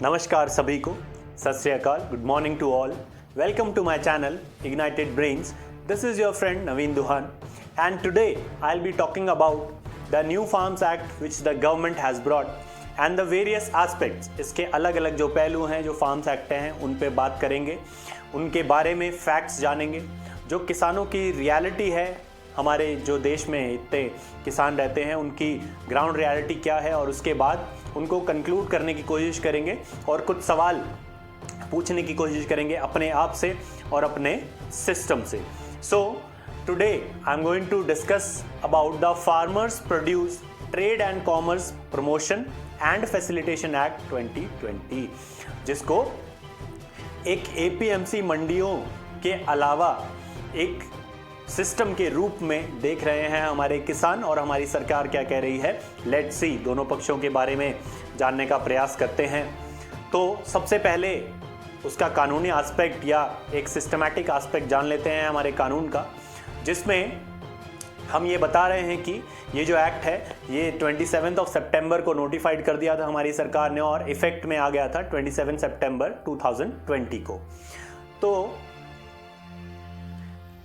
नमस्कार सभी को, सत श्री अकाल, good morning to all. Welcome to my channel Ignited Brains. This is your friend Naveen Duhan, and today I'll be talking about the new Farms Act which the government has brought and the various aspects. इसके अलग अलग जो पहलू हैं, जो farms act हैं, उन पे बात करेंगे, उनके बारे में फैक्ट्स जानेंगे, जो किसानों की रियलिटी है, हमारे जो देश में इतने किसान रहते हैं उनकी ग्राउंड रियलिटी क्या है, और उसके बाद उनको कंक्लूड करने की कोशिश करेंगे और कुछ सवाल पूछने की कोशिश करेंगे अपने आप से और अपने सिस्टम से. So today I am going to discuss about the farmers produce trade and commerce promotion and facilitation act 2020, जिसको एक एपीएमसी मंडियों के अलावा एक सिस्टम के रूप में देख रहे हैं हमारे किसान, और हमारी सरकार क्या कह रही है. लेट्स सी, दोनों पक्षों के बारे में जानने का प्रयास करते हैं. तो सबसे पहले उसका कानूनी एस्पेक्ट या एक सिस्टमैटिक एस्पेक्ट जान लेते हैं हमारे कानून का, जिसमें हम ये बता रहे हैं कि ये जो एक्ट है ये 27 सितंबर को नोटिफाइड कर दिया था हमारी सरकार ने, और इफेक्ट में आ गया था 27 सितंबर 2020 को. तो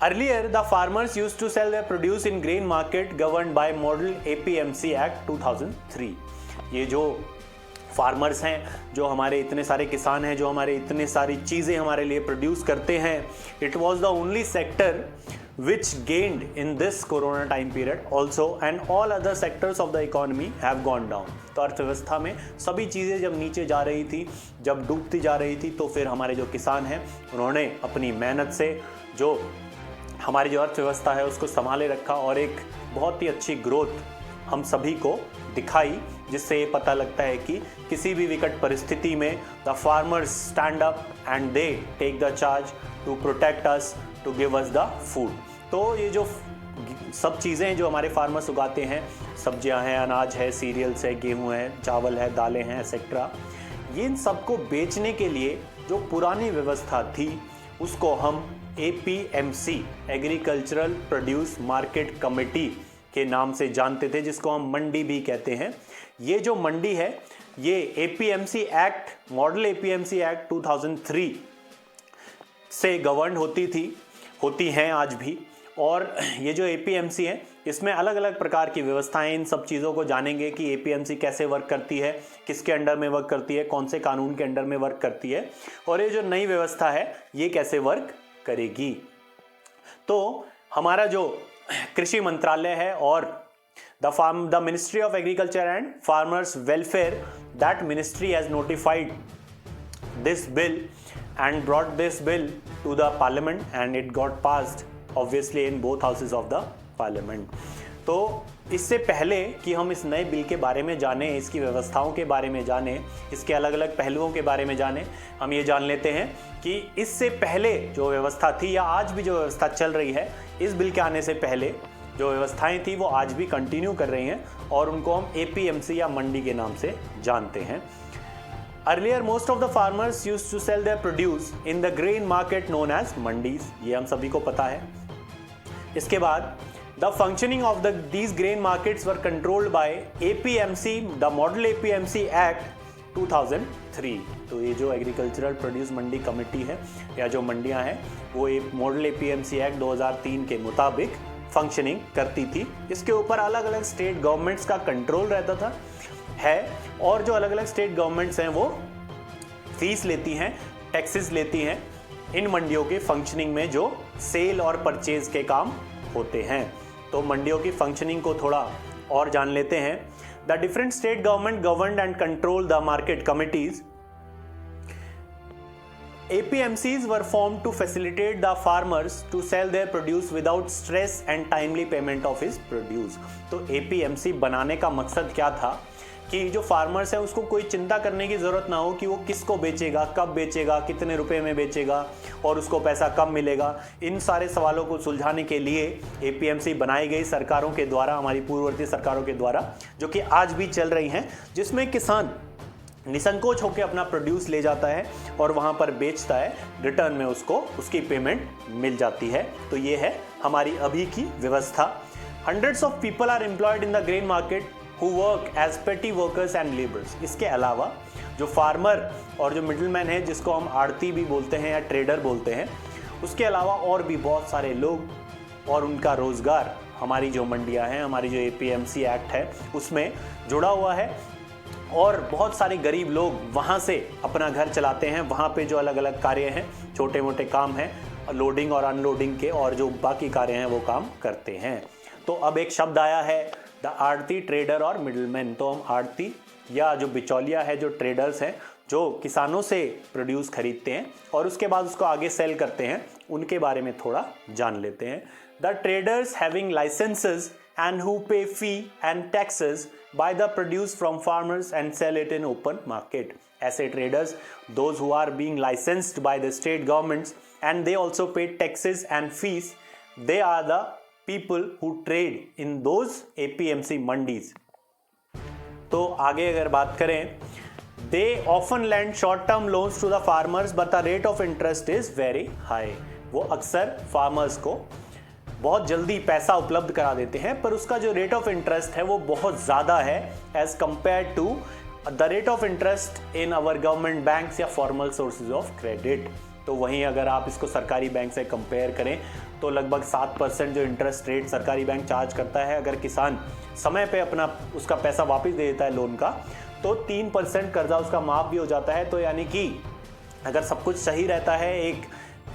Earlier, the farmers used to sell their produce in grain market governed by Model APMC Act 2003. ये जो फार्मर्स हैं, जो हमारे इतने सारे किसान हैं, जो हमारे इतने सारी चीज़ें हमारे लिए प्रोड्यूस करते हैं, it was the only sector which gained in this corona time period also, and all other sectors of the economy have gone down. तो अर्थव्यवस्था में सभी चीज़ें जब नीचे जा रही थी, जब डूबती जा रही थी, तो फिर हमारे जो किसान हैं उन्होंने अपनी मेहनत से जो हमारी जो अर्थव्यवस्था है उसको संभाले रखा और एक बहुत ही अच्छी ग्रोथ हम सभी को दिखाई, जिससे ये पता लगता है कि किसी भी विकट परिस्थिति में the farmers stand up and they take the charge to protect us, to give us the food. तो ये जो सब चीज़ें जो हमारे फार्मर्स उगाते हैं, सब्जियां हैं, अनाज है, सीरियल्स है, गेहूं है, चावल है, दालें हैं, एक्सेट्रा, ये इन सबको बेचने के लिए जो पुरानी व्यवस्था थी उसको हम APMC agricultural produce market committee के नाम से जानते थे, जिसको हम मंडी भी कहते हैं. ये जो मंडी है ये APMC act, model APMC act 2003 से गवर्न होती हैं आज भी. और ये जो APMC है इसमें अलग अलग प्रकार की व्यवस्थाएं, इन सब चीज़ों को जानेंगे कि APMC कैसे वर्क करती है, किसके अंडर में वर्क करती है, कौन से कानून के अंडर में वर्क करती है, और ये जो नई व्यवस्था है ये कैसे वर्क करेगी. तो हमारा जो कृषि मंत्रालय है और the ministry of agriculture and farmers welfare, that ministry has notified this bill and brought this bill to the parliament and it got passed obviously in both houses of the parliament. तो इससे पहले कि हम इस नए bill के बारे में जानें, इसकी व्यवस्थाओं के बारे में जानें, इसके अलग अलग पहलुओं के बारे में जानें, हम ये जान लेते हैं कि इससे पहले जो व्यवस्था थी या आज भी जो व्यवस्था चल रही है, इस बिल के आने से पहले जो व्यवस्थाएं थी वो आज भी कंटिन्यू कर रही हैं, और उनको हम APMC या मंडी के नाम से जानते हैं. Earlier, most of the farmers used to sell their produce in the grain market known as mandis. ये हम सभी को पता है. इसके बाद the functioning of these grain markets were controlled by APMC, the Model APMC Act 2003. तो ये जो एग्रीकल्चरल प्रोड्यूस मंडी कमेटी है या जो मंडियां हैं वो एक मॉडल APMC एक्ट 2003 के मुताबिक फंक्शनिंग करती थी. इसके ऊपर अलग अलग स्टेट गवर्नमेंट्स का कंट्रोल रहता था है, और जो अलग अलग स्टेट गवर्नमेंट्स हैं वो फीस लेती हैं, टैक्सेस लेती हैं इन मंडियों के फंक्शनिंग में जो सेल और परचेज के काम होते हैं. तो मंडियों की फंक्शनिंग को थोड़ा और जान लेते हैं. The different state government govern and control the market committees. APMCs were formed to facilitate the farmers to sell their produce without stress and timely payment of his produce. तो APMC बनाने का मकसद क्या था कि जो फार्मर्स है उसको कोई चिंता करने की ज़रूरत ना हो कि वो किसको बेचेगा, कब बेचेगा, कितने रुपए में बेचेगा और उसको पैसा कब मिलेगा. इन सारे सवालों को सुलझाने के लिए APMC बनाई गई सरकारों के द्वारा, हमारी पूर्ववर्ती सरकारों के द्वारा, जो कि आज भी चल रही हैं, जिसमें किसान निसंकोच होकर अपना प्रोड्यूस ले जाता है और वहाँ पर बेचता है, रिटर्न में उसको उसकी पेमेंट मिल जाती है. तो ये है हमारी अभी की व्यवस्था. Hundreds of people are employed in the grain market who work as petty workers and laborers. इसके अलावा जो फार्मर और जो मिडिलमैन है, जिसको हम आड़ती भी बोलते हैं या ट्रेडर बोलते हैं, उसके अलावा और भी बहुत सारे लोग और उनका रोज़गार हमारी जो मंडियां हैं, हमारी जो एपीएमसी एक्ट है उसमें जुड़ा हुआ है। और बहुत सारे गरीब लोग वहाँ से अपना घर चलाते हैं। वहाँ पे जो अलग अलग कार्य हैं, छोटे मोटे काम हैं, लोडिंग और अनलोडिंग के, और जो बाकी कार्य हैं वो काम करते हैं। तो अब एक शब्द आया है द आड़ती, ट्रेडर और मिडिलमैन। तो हम आड़ती या जो बिचौलिया है, जो ट्रेडर्स हैं, जो किसानों से प्रोड्यूस खरीदते हैं और उसके बाद उसको आगे सेल करते हैं, उनके बारे में थोड़ा जान लेते हैं। The traders having licenses and who pay fee and taxes by the produce from farmers and sell it in open market. ऐसे traders, those who are being licensed by the state governments and they also pay taxes and fees, they are the people who trade in those APMC mandis. तो आगे अगर बात करें, they often lend short term loans to the farmers but the rate of interest is very high. वो अक्सर farmers को बहुत जल्दी पैसा उपलब्ध करा देते हैं, पर उसका जो रेट ऑफ इंटरेस्ट है वो बहुत ज़्यादा है as compare to the rate of interest in our government banks या फॉर्मल सोर्सेज ऑफ क्रेडिट। तो वहीं अगर आप इसको सरकारी बैंक से कंपेयर करें तो लगभग 7% जो इंटरेस्ट रेट सरकारी बैंक चार्ज करता है, अगर किसान समय पे अपना उसका पैसा वापस दे देता है लोन का, तो 3% कर्जा उसका माफ भी हो जाता है। तो यानी कि अगर सब कुछ सही रहता है एक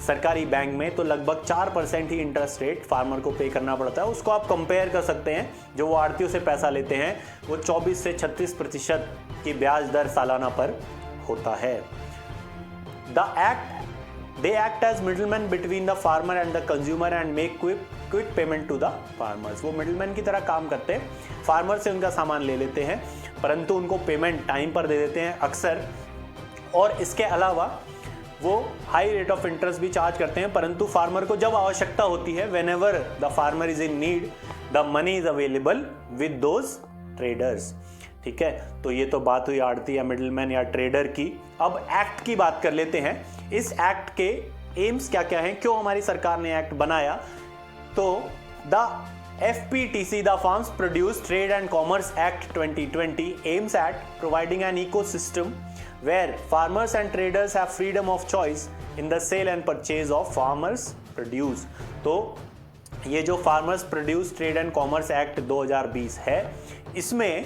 सरकारी बैंक में, तो लगभग 4% ही इंटरेस्ट रेट फार्मर को पे करना पड़ता है। उसको आप कंपेयर कर सकते हैं, जो वो आड़तियों से पैसा लेते हैं वो 24 से 36% की ब्याज दर सालाना पर होता है। They act as middlemen between the farmer and the consumer and make quick payment to the farmers. वो मिडलमैन की तरह काम करते हैं, फार्मर से उनका सामान ले लेते हैं, परंतु उनको पेमेंट टाइम पर दे देते हैं अक्सर। और इसके अलावा वो हाई रेट ऑफ इंटरेस्ट भी चार्ज करते हैं, परंतु फार्मर को जब आवश्यकता होती है, whenever the farmer is in need, the money is available with those traders. ठीक है, तो ये तो बात हुई आड़ती या मिडिलमैन या ट्रेडर की। अब एक्ट की बात कर लेते हैं। इस एक्ट के एम्स क्या क्या हैं, क्यों हमारी सरकार ने एक्ट बनाया? तो the FPTC, the Farms Produce Trade and Commerce Act 2020 aims at providing an ecosystem where farmers and traders have freedom of choice in the sale and purchase of farmers produce. तो ये जो Farmers Produce Trade and Commerce Act 2020 है, इसमें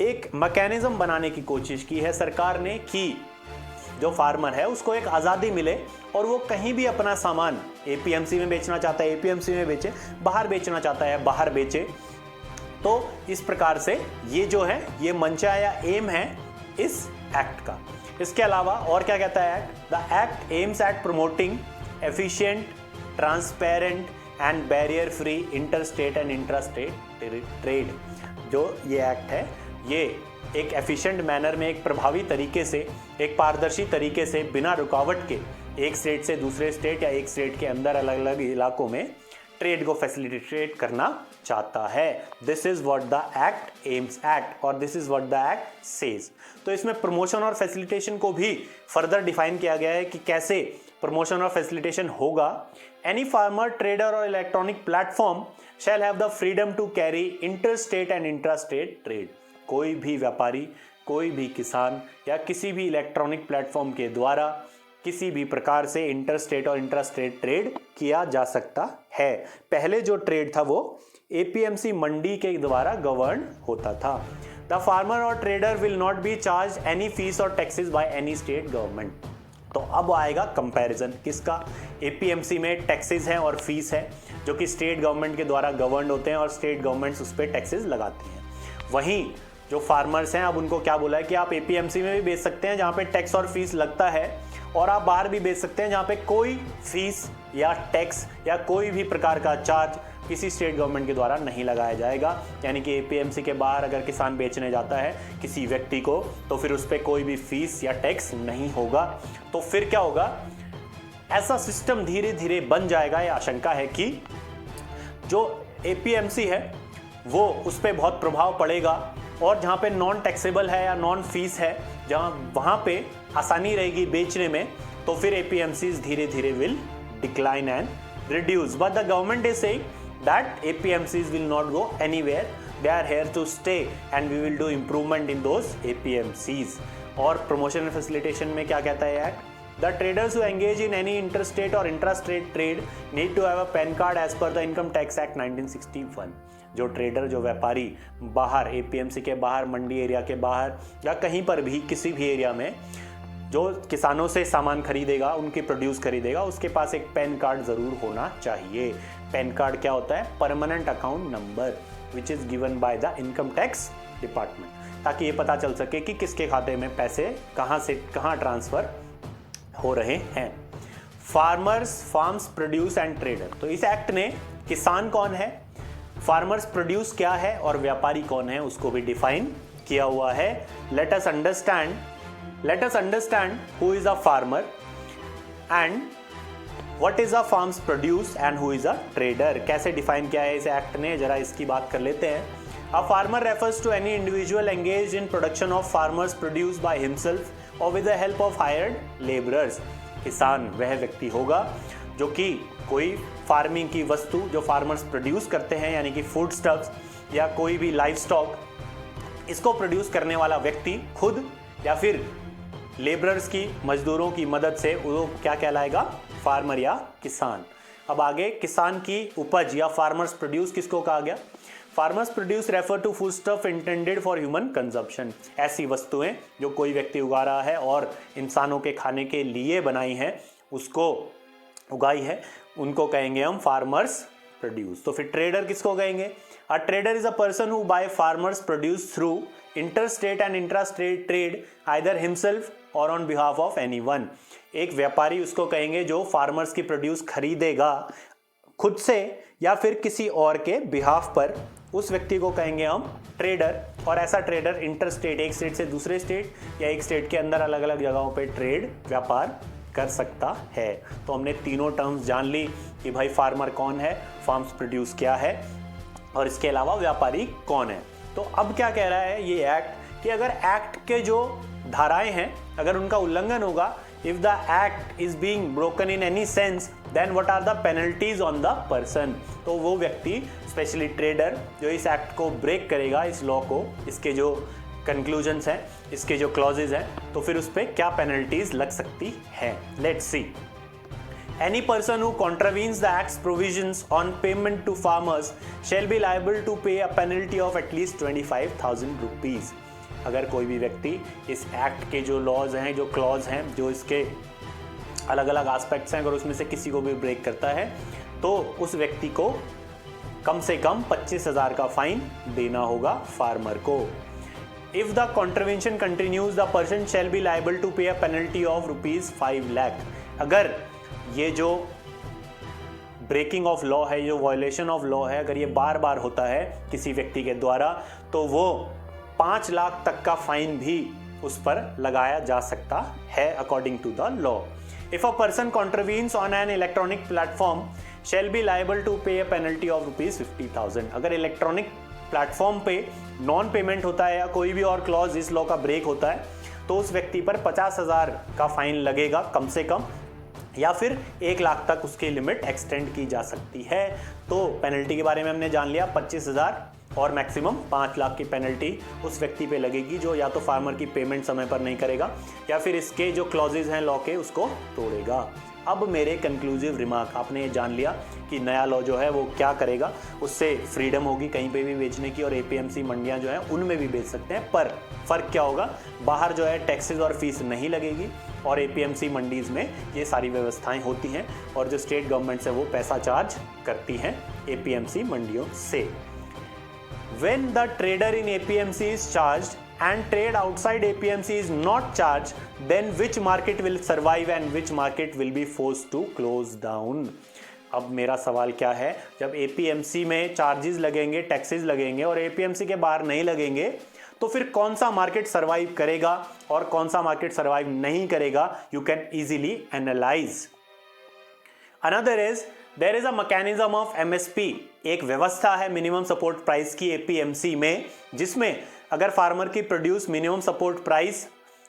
एक mechanism बनाने की कोशिश की है सरकार ने कि जो फार्मर है उसको एक आज़ादी मिले और वो कहीं भी अपना सामान एपीएमसी में बेचना चाहता है एपीएमसी में बेचे, बाहर बेचना चाहता है बाहर बेचे। तो इस प्रकार से ये जो है ये मंशा या एम है इस एक्ट का। इसके अलावा और क्या कहता है act? The act aims eight promoting efficient, transparent and barrier free inter state and intra state trade. जो ये एक्ट है ये एक एफिशिएंट मैनर में, एक प्रभावी तरीके से, एक पारदर्शी तरीके से, बिना रुकावट के एक स्टेट से दूसरे स्टेट या एक स्टेट के अंदर अलग अलग इलाकों में ट्रेड को फैसिलिटेट करना चाहता है। This is what the act aims at और this is what the act says. तो इसमें प्रमोशन और फैसिलिटेशन को भी फर्दर डिफाइन किया गया है कि कैसे प्रमोशन और फैसिलिटेशन होगा। एनी फार्मर, ट्रेडर और electronic platform shall have the freedom to carry inter state and intra state trade. कोई भी व्यापारी, कोई भी किसान या किसी भी इलेक्ट्रॉनिक प्लेटफॉर्म के द्वारा किसी भी प्रकार से इंटर स्टेट और इंट्रा स्टेट ट्रेड किया जा सकता है। पहले जो ट्रेड था वो एपीएमसी मंडी के द्वारा गवर्न होता था। द फार्मर और trader will not be charge any fees और taxes by any state government. तो अब आएगा कंपैरिजन किसका? एपीएमसी में टैक्सेस हैं और फीस है जो कि स्टेट गवर्नमेंट के द्वारा गवर्न होते हैं और स्टेट गवर्नमेंट्स उस पर टैक्सेस लगाती हैं। वहीं जो फार्मर्स हैं अब उनको क्या बोला है कि आप एपीएमसी में भी बेच सकते हैं जहाँ पे टैक्स और फीस लगता है, और आप बाहर भी बेच सकते हैं जहाँ पे कोई फीस या टैक्स या कोई भी प्रकार का चार्ज किसी स्टेट गवर्नमेंट के द्वारा नहीं लगाया जाएगा। यानी कि एपीएमसी के बाहर अगर किसान बेचने जाता है किसी व्यक्ति को तो फिर उस पर कोई भी फीस या टैक्स नहीं होगा। तो फिर क्या होगा? ऐसा सिस्टम धीरे धीरे बन जाएगा। यह आशंका है कि जो एपीएमसी है वो उस पर बहुत प्रभाव पड़ेगा और जहाँ पे नॉन टैक्सेबल है या नॉन फीस है जहाँ वहाँ पे आसानी रहेगी बेचने में, तो फिर एपीएमसीज धीरे धीरे will decline and reduce. But the government is saying that APMCs will not go anywhere, they are here to stay and we will do improvement in those APMCs. और प्रमोशन एंड फैसिलिटेशन में क्या कहता है act? The traders who engage in any interstate और intrastate trade need to have a PAN card as per the income tax act 1961। जो trader, जो व्यापारी बाहर एपीएमसी के बाहर, मंडी एरिया के बाहर या कहीं पर भी किसी भी एरिया में जो किसानों से सामान खरीदेगा, उनके प्रोड्यूस खरीदेगा, उसके पास एक पैन कार्ड जरूर होना चाहिए। पैन कार्ड क्या होता है? Permanent account number which is given by the income tax department, ताकि ये पता चल सके कि किसके खाते में पैसे कहाँ से कहाँ ट्रांसफर हो रहे हैं। Farmers, farms, produce and trader. तो इस एक्ट ने किसान कौन है, फार्मर्स प्रोड्यूस क्या है और व्यापारी कौन है उसको भी डिफाइन किया हुआ है। Let us understand who is a farmer and what is a farms produce and who is a trader. कैसे डिफाइन किया है इस एक्ट ने, जरा इसकी बात कर लेते हैं। A farmer refers to any individual engage in production of farmers produce by himself और with the help of hired labourers. किसान वह व्यक्ति होगा जो कि कोई फार्मिंग की वस्तु जो फार्मर्स प्रोड्यूस करते हैं, यानी कि फूड स्टफ्स या कोई भी लाइव स्टॉक, इसको प्रोड्यूस करने वाला व्यक्ति खुद या फिर लेबरर्स की, मजदूरों की मदद से, वो क्या कहलाएगा? फार्मर या किसान। अब आगे किसान की उपज या फार्मर्स प्रोड्यूस किसको कहा गया? Farmers produce refer to food stuff intended for human consumption. ऐसी वस्तुएं जो कोई व्यक्ति उगा रहा है और इंसानों के खाने के लिए बनाई हैं, उसको उगाई है, उनको कहेंगे हम फार्मर्स प्रोड्यूस। तो फिर ट्रेडर किसको कहेंगे? A trader is a person who by farmers produce through interstate and intrastate trade either himself और ऑन बिहाफ ऑफ एनीवन। एक व्यापारी उसको कहेंगे जो फार्मर्स की प्रोड्यूस खरीदेगा खुद से या फिर किसी और के बिहाफ पर, उस व्यक्ति को कहेंगे हम ट्रेडर। और ऐसा ट्रेडर इंटरस्टेट, एक स्टेट से दूसरे स्टेट या एक स्टेट के अंदर अलग अलग जगहों पे ट्रेड, व्यापार कर सकता है। तो हमने तीनों टर्म्स जान ली कि भाई फार्मर कौन है, फार्म्स प्रोड्यूस क्या है और इसके अलावा व्यापारी कौन है। तो अब क्या कह रहा है ये एक्ट कि अगर एक्ट के जो धाराएं हैं अगर उनका उल्लंघन होगा, if the act is being broken in any sense then what are the penalties on the person. तो वो व्यक्ति, स्पेशली ट्रेडर, जो इस एक्ट को ब्रेक करेगा, इस लॉ को, इसके जो कंक्लूजन्स हैं, इसके जो क्लॉजेज हैं, तो फिर उस पर क्या पेनल्टीज लग सकती है। Let's see. Any person who contravenes the Act's provisions on payment to farmers shall be liable to pay a penalty of at least 25,000 rupees। अगर कोई भी व्यक्ति इस एक्ट के जो लॉज हैं, जो क्लॉज हैं, जो इसके अलग अलग एस्पेक्ट्स हैं, अगर उसमें से किसी को भी ब्रेक करता है तो उस व्यक्ति को कम से कम 25,000 का फाइन देना होगा फार्मर को। If the contravention continues, the person shall be liable to pay a penalty of ₹5 lakh। अगर ये जो ब्रेकिंग ऑफ लॉ है, जो वायलेशन ऑफ लॉ है, अगर ये बार बार होता है किसी व्यक्ति के द्वारा, तो वो 5 लाख तक का फाइन भी उस पर लगाया जा सकता है according to the law. If a person contravenes on an electronic platform shall be liable to pay a penalty of ₹50,000। अगर इलेक्ट्रॉनिक प्लेटफॉर्म पे नॉन पेमेंट होता है या कोई भी और क्लॉज इस लॉ का ब्रेक होता है, तो उस व्यक्ति पर 50,000 का फाइन लगेगा कम से कम, या फिर 1 लाख तक उसकी लिमिट एक्सटेंड की जा सकती है। तो पेनल्टी के बारे में हमने जान लिया, 25,000 और मैक्सिमम 5 लाख की पेनल्टी उस व्यक्ति पे लगेगी जो या तो फार्मर की पेमेंट समय पर नहीं करेगा या फिर इसके जो क्लॉजेज हैं लॉ के उसको तोड़ेगा। अब मेरे कंक्लूसिव रिमार्क, आपने ये जान लिया कि नया लॉ जो है वो क्या करेगा, उससे फ्रीडम होगी कहीं पे भी बेचने की और एपीएमसी मंडियां जो हैं उनमें भी बेच सकते हैं। पर फ़र्क क्या होगा, बाहर जो है टैक्सेस और फीस नहीं लगेगी और एपीएमसी मंडीज़ में ये सारी व्यवस्थाएं होती हैं और जो स्टेट गवर्नमेंट्स है वो पैसा चार्ज करती हैं एपीएमसी मंडियों से। When the trader in APMC is charged and trade outside APMC is not charged, then which market will survive and which market will be forced to close down? अब मेरा सवाल क्या है, जब APMC में चार्जेस लगेंगे, टैक्सेस लगेंगे और APMC के बाहर नहीं लगेंगे, तो फिर कौन सा मार्केट सर्वाइव करेगा और कौन सा मार्केट सर्वाइव नहीं करेगा? You can easily analyse. Another is there is a mechanism of MSP, एक व्यवस्था है मिनिमम सपोर्ट प्राइस की APMC में, जिसमें अगर फार्मर की प्रोड्यूस मिनिमम सपोर्ट प्राइस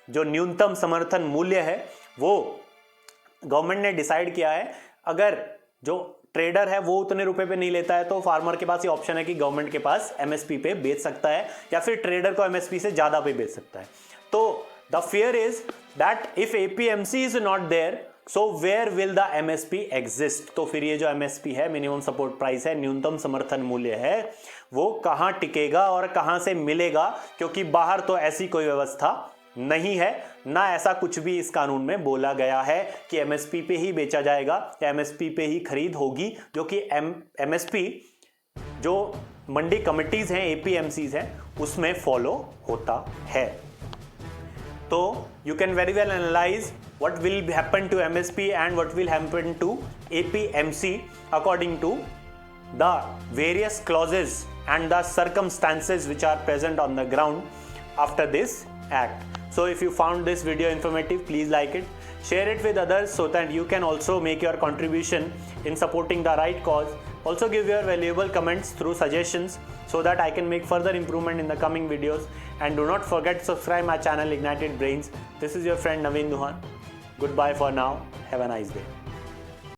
जो न्यूनतम समर्थन मूल्य है वो गवर्नमेंट ने डिसाइड किया है, अगर जो ट्रेडर है वो उतने रुपए पे नहीं लेता है तो फार्मर के पास ये ऑप्शन है कि गवर्नमेंट के पास MSP पे बेच सकता है या फिर ट्रेडर को MSP से ज़्यादा पे बेच सकता है। तो The fear is that if APMC is not there, so where will the MSP exist? तो फिर ये जो MSP है, मिनिमम सपोर्ट प्राइस है, न्यूनतम समर्थन मूल्य है, वो कहाँ टिकेगा और कहाँ से मिलेगा? क्योंकि बाहर तो ऐसी कोई व्यवस्था नहीं है, ना ऐसा कुछ भी इस कानून में बोला गया है कि MSP पे ही बेचा जाएगा या MSP पे ही खरीद होगी, जो कि MSP जो मंडी कमिटीज हैं, APMCs हैं, उसमें फॉलो होता है। तो you can very well analyse what will happen to MSP and what will happen to APMC according to the various clauses and the circumstances which are present on the ground after this act. So if you found this video informative, please like it, share it with others so that you can also make your contribution in supporting the right cause. Also give your valuable comments through suggestions so that I can make further improvement in the coming videos. And do not forget to subscribe my channel Ignited Brains. This is your friend Naveen Duhan. Goodbye for now. Have a nice day.